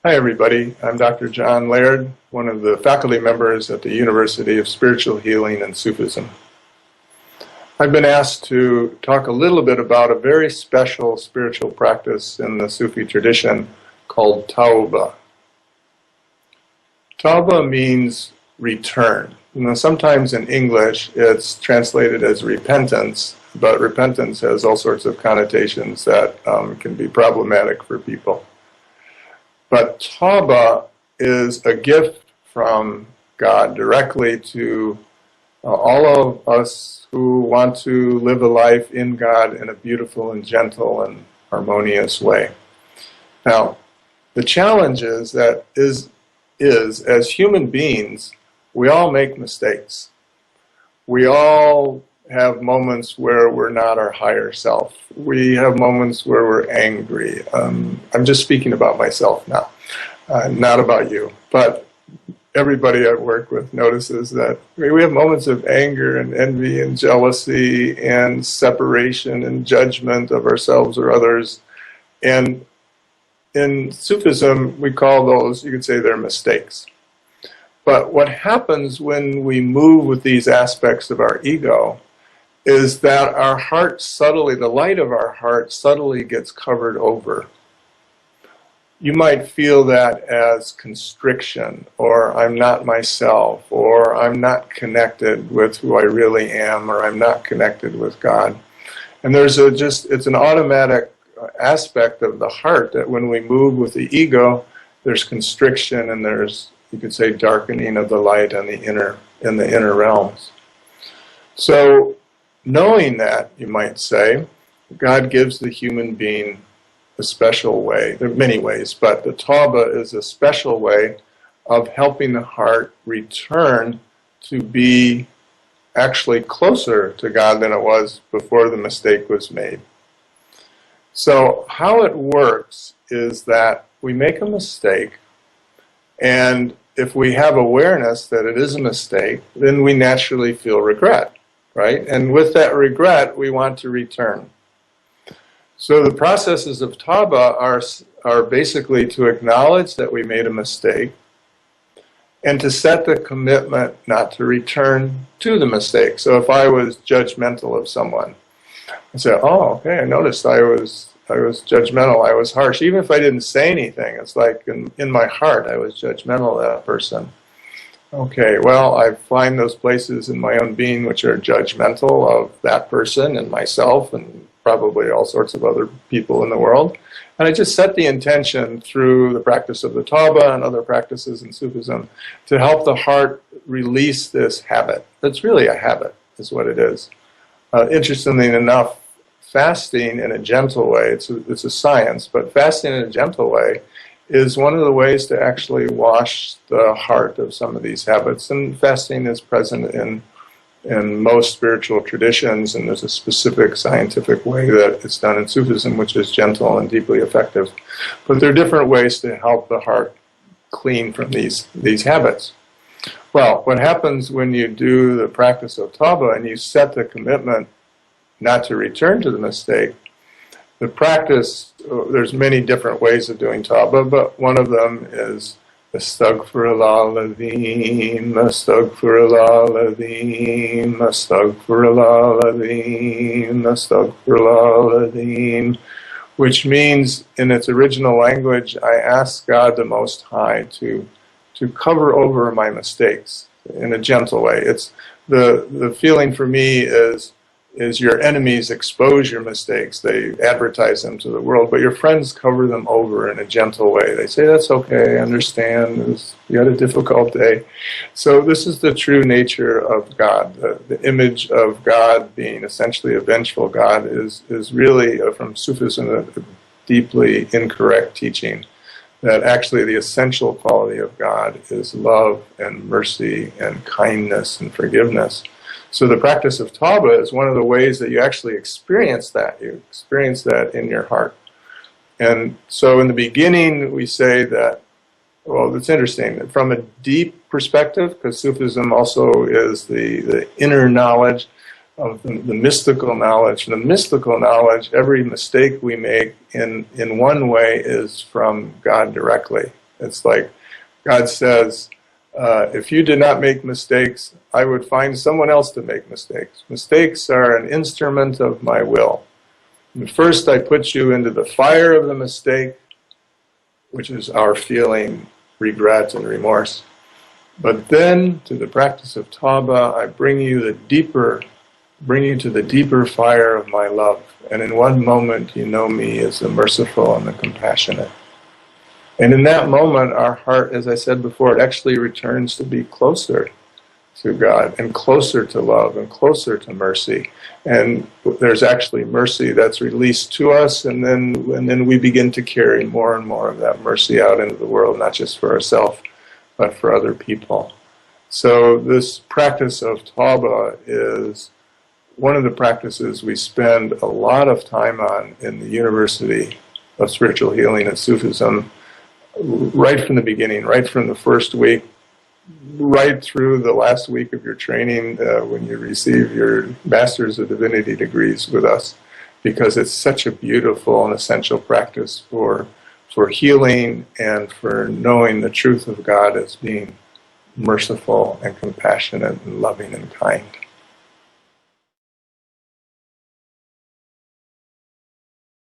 Hi everybody, I'm Dr. Wadude Laird, one of the faculty members at the University of Spiritual Healing and Sufism. I've been asked to talk a little bit about a very special spiritual practice in the Sufi tradition called Tawba. Tawba means return. Sometimes in English it's translated as repentance, but repentance has all sorts of connotations that can be problematic for people. But Tawba is a gift from God directly to all of us who want to live a life in God in a beautiful and gentle and harmonious way. Now, the challenge is that as human beings, we all make mistakes. We all have moments where we're not our higher self. We have moments where we're angry. I'm just speaking about myself now, not about you. But everybody I've worked with notices that we have moments of anger and envy and jealousy and separation and judgment of ourselves or others. And in Sufism, we call those, you could say, they're mistakes. But what happens when we move with these aspects of our ego is that our heart subtly, the light of our heart subtly gets covered over. You might feel that as constriction, or I'm not myself, or I'm not connected with who I really am, or I'm not connected with God. And there's it's an automatic aspect of the heart that when we move with the ego, there's constriction and there's, you could say, darkening of the light in the inner realms. So, knowing that, you might say, God gives the human being a special way. There are many ways, but the Tawba is a special way of helping the heart return to be actually closer to God than it was before the mistake was made. So how it works is that we make a mistake, and if we have awareness that it is a mistake, then we naturally feel regret. Right? And with that regret, we want to return. So the processes of Tawba are basically to acknowledge that we made a mistake and to set the commitment not to return to the mistake. So if I was judgmental of someone, I say, oh, okay, I noticed I was judgmental, I was harsh. Even if I didn't say anything, it's like in my heart I was judgmental of that person. Okay, well, I find those places in my own being which are judgmental of that person and myself and probably all sorts of other people in the world. And I just set the intention through the practice of the Tawba and other practices in Sufism to help the heart release this habit. It's really a habit, is what it is. Interestingly enough, fasting in a gentle way, it's a science, but fasting in a gentle way is one of the ways to actually wash the heart of some of these habits. And fasting is present in most spiritual traditions, and there's a specific scientific way that it's done in Sufism, which is gentle and deeply effective. But there are different ways to help the heart clean from these habits. Well, what happens when you do the practice of Tawba and you set the commitment not to return to the mistake, the practice, there's many different ways of doing Tawba, but one of them is Astaghfirullah al-Azim, Astaghfirullah al-Azim, Astaghfirullah al-Azim, Astaghfirullah al-Azim, which means, in its original language, I ask God the Most High to cover over my mistakes in a gentle way. It's the feeling for me is your enemies expose your mistakes. They advertise them to the world, but your friends cover them over in a gentle way. They say, that's okay, I understand, you had a difficult day. So this is the true nature of God. The image of God being essentially a vengeful God is really, from Sufism, a deeply incorrect teaching. That actually the essential quality of God is love and mercy and kindness and forgiveness. So the practice of Tawba is one of the ways that you actually experience that. You experience that in your heart. And so in the beginning we say that, well, it's interesting, from a deep perspective, because Sufism also is the inner knowledge of the mystical knowledge. The mystical knowledge, every mistake we make in one way is from God directly. It's like God says, if you did not make mistakes, I would find someone else to make mistakes. Mistakes are an instrument of my will. And first I put you into the fire of the mistake, which is our feeling regret and remorse. But then, to the practice of Tawba, I bring you to the deeper fire of my love. And in one moment, you know me as the merciful and the compassionate. And in that moment, our heart, as I said before, it actually returns to be closer to God and closer to love and closer to mercy. And there's actually mercy that's released to us, and then we begin to carry more and more of that mercy out into the world, not just for ourselves, but for other people. So this practice of Tawba is one of the practices we spend a lot of time on in the University of Spiritual Healing and Sufism, right from the beginning, right from the first week, right through the last week of your training when you receive your Master's of Divinity degrees with us, because it's such a beautiful and essential practice for healing and for knowing the truth of God as being merciful and compassionate and loving and kind.